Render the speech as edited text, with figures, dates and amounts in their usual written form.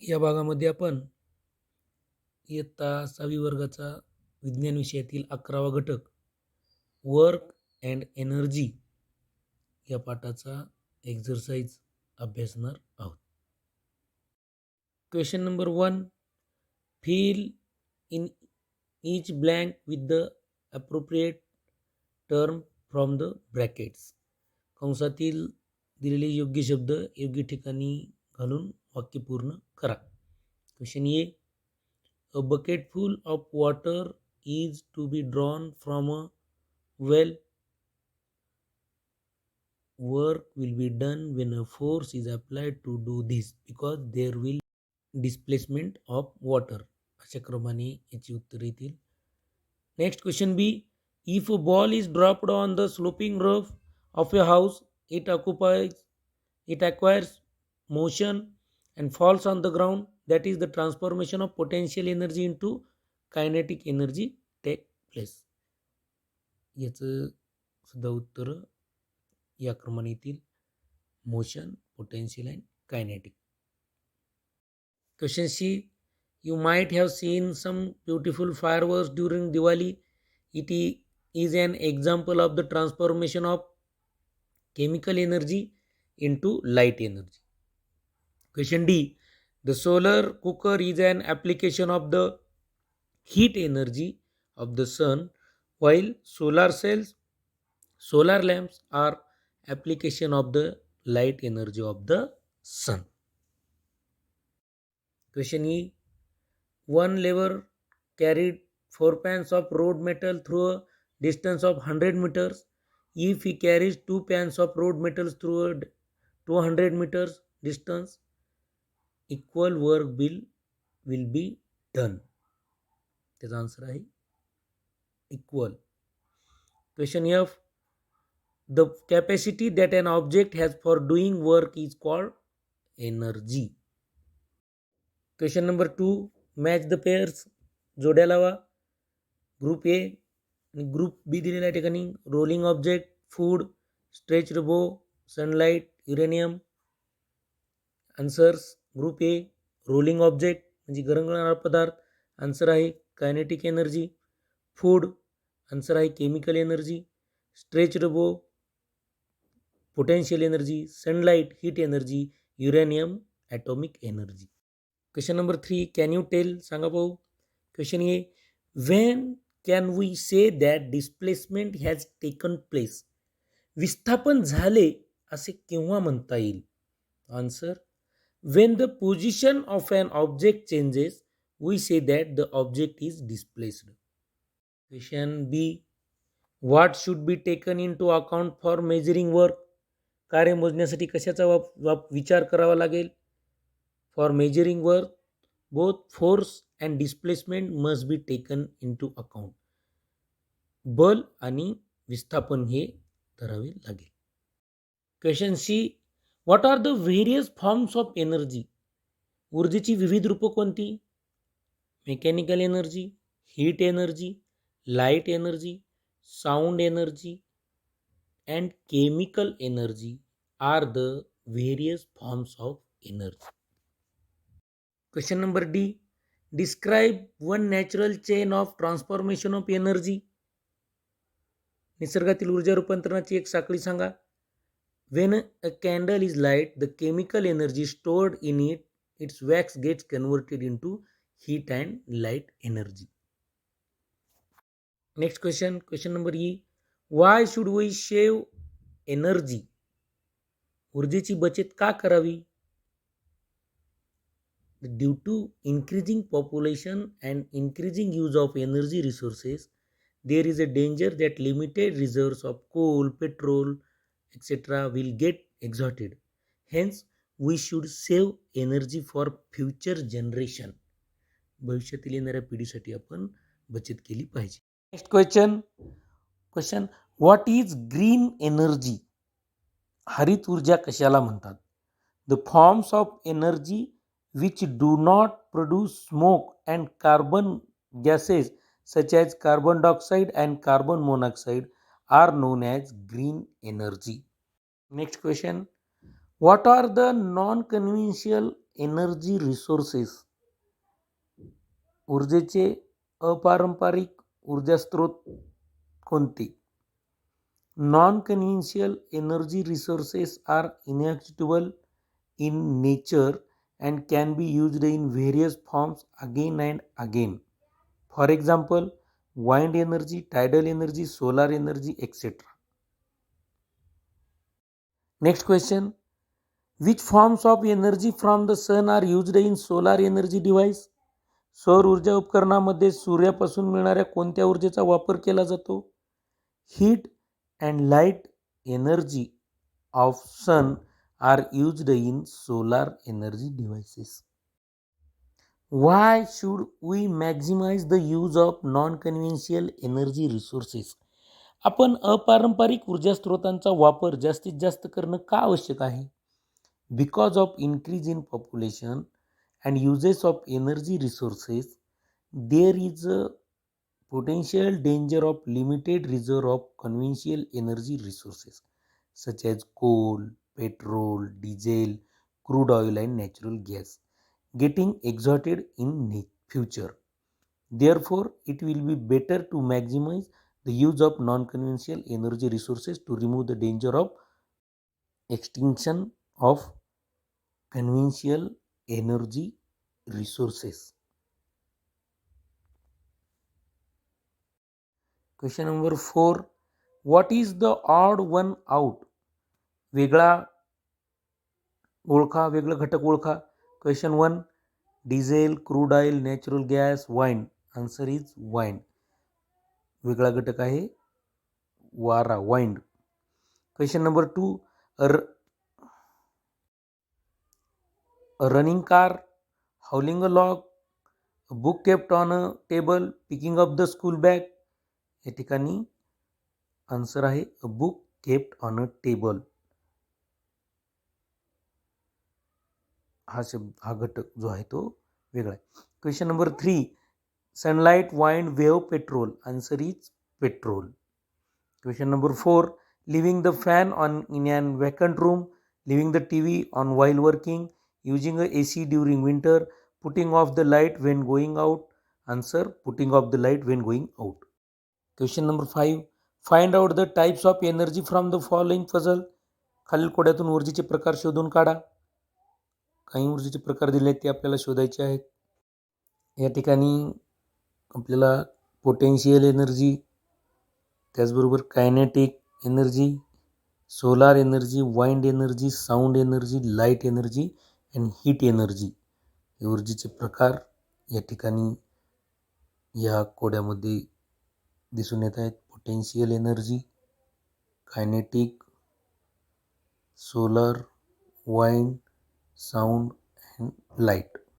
या भागामध्ये आपण इयत्ता 6वी वर्गाचा विज्ञान विषयातील 11वा घटक वर्क अँड एनर्जी या पाठाचा एक्झरसाइज अभ्यासणार आहोत. Question number 1, fill in each blank with the appropriate term from the brackets. कंसातील दिलेले योग्य शब्द योग्य ठिकाणी घालून वाक्य पूर्ण करा. Question A, a bucket full of water is to be drawn from a well. Work will be done when a force is applied to do this because there will displacement of water. अशा क्रमाने याची उत्तर येतील. Next question B, if a ball is dropped on the sloping roof of a house, it acquires motion and falls on the ground. That is the transformation of potential energy into kinetic energy take place. याचं सुद्धा उत्तर या क्रमाने येतील. Motion, potential and kinetic. Question C, you might have seen some beautiful fireworks during Diwali. It is an example of the transformation of chemical energy into light energy. Question D, the solar cooker is an application of the heat energy of the sun, while solar cells, solar lamps are application of the light energy of the sun. Question E, one lever carried 4 pans of road metal through a distance of 100 meters. If he carries 2 pans of road metals through a 200 meters distance, equal work will be done. त्याचा answer आहे equal. Question F, the capacity that an object has for doing work is called energy. Question number 2, match the pairs. जोड्या लावा. Group A आणि group B दिलेल्या ठिकाणी rolling object, food, stretch bow, sunlight, uranium. Answers, group A rolling object म्हणजे गरंगणारा पदार्थ, answer आहे kinetic energy. Food, answer आहे chemical energy. Stretch bow potential energy. Sunlight heat energy. Uranium atomic energy. Question number 3, can you tell. सांगा पाहू. Question A, when can we say that displacement has taken place. विस्थापन झाले असे केव्हा म्हणता येईल. Answer, when the position of an object changes, we say that the object is displaced. Question B, what should be taken into account for measuring work. कार्य मोजण्यासाठी कशाचा विचार करावा लागेल. For measuring work, both force and displacement must be taken into account. बल आणि विस्थापन हे धरावे लागेल. Question C, what are the various forms of energy. ऊर्जेची विविध रूपं कोणती. Mechanical energy, heat energy, light energy, sound energy and chemical energy are the various forms of energy. Question number D, describe one natural chain of transformation of energy. निसर्गातील ऊर्जा रूपांतरणाची एक साखळी सांगा. When a candle is light, the chemical energy stored in its wax gets converted into heat and light energy. Next question, question number E. Why should we save energy? ऊर्जेची बचत का करावी. Due to increasing population and increasing use of energy resources, there is a danger that limited reserves of coal, petrol, etc. will get exhausted. Hence, we should save energy for future generation. भविष्यातील येणाऱ्या पिढीसाठी आपण बचत केली पाहिजे. Next question, what is green energy. हरित ऊर्जा कशाला म्हणतात. The forms of energy which do not produce smoke and carbon gases such as carbon dioxide and carbon monoxide are known as green energy. Next question, what are the non-conventional energy resources, ऊर्जेचे अपारंपरिक ऊर्जा स्रोत कोणते? Non-conventional energy resources are inexhaustible in nature and can be used in various forms again and again. For example, wind energy, tidal energy, solar energy, etc. Next question. Which forms of energy from the sun are used in solar energy device? सौर ऊर्जा उपकरणामध्ये सूर्यापासून मिळणाऱ्या कोणत्या ऊर्जेचा वापर केला जातो? Heat and light energy of sun are used in solar energy devices. Why should we maximize the use of non-conventional energy resources? आपण अपारंपरिक ऊर्जा स्रोतांचा वापर जास्तीत जास्त करणं का आवश्यक आहे? Because of increase in population and uses of energy resources, there is a potential danger of limited reserve of conventional energy resources such as coal, petrol, diesel, crude oil and natural gas getting exhausted in future. Therefore, it will be better to maximize the use of non-conventional energy resources to remove the danger of extinction of conventional energy resources. Question number 4. What is the odd one out? वेगळा घटक ओळखा. Question 1. Diesel, crude oil, natural gas, wine. Answer is wine. वेगळा घटक आहे वारा, wind. Question number 2. A running car, hauling a log, a book kept on a table, picking up the school bag. या ठिकाणी answer आहे a book kept on a table. हा घटक जो आहे तो वेगळा आहे. Question number 3. Sunlight, wind, wave, petrol. Answer is petrol. Question number 4. Leaving the fan on in an vacant room, leaving the TV on while working, using a AC during winter, putting off the light when going out. Answer, putting off the light when going out. Question number 5. Find out the types of energy from the following puzzle. खालील कोड्यातून ऊर्जेचे प्रकार शोधून काढा. काही ऊर्जेचे प्रकार दिले आहेत ते आपल्याला शोधायचे आहेत. या ठिकाणी आपल्याला पोटेन्शियल एनर्जी, त्याचबरोबर kinetic energy, solar energy, wind energy, sound energy, light energy आणि हीट एनर्जी हे ऊर्जेचे प्रकार या ठिकाणी या कोड्यामध्ये दिसून येत आहेत. Potential energy, kinetic, solar, wind, sound and light.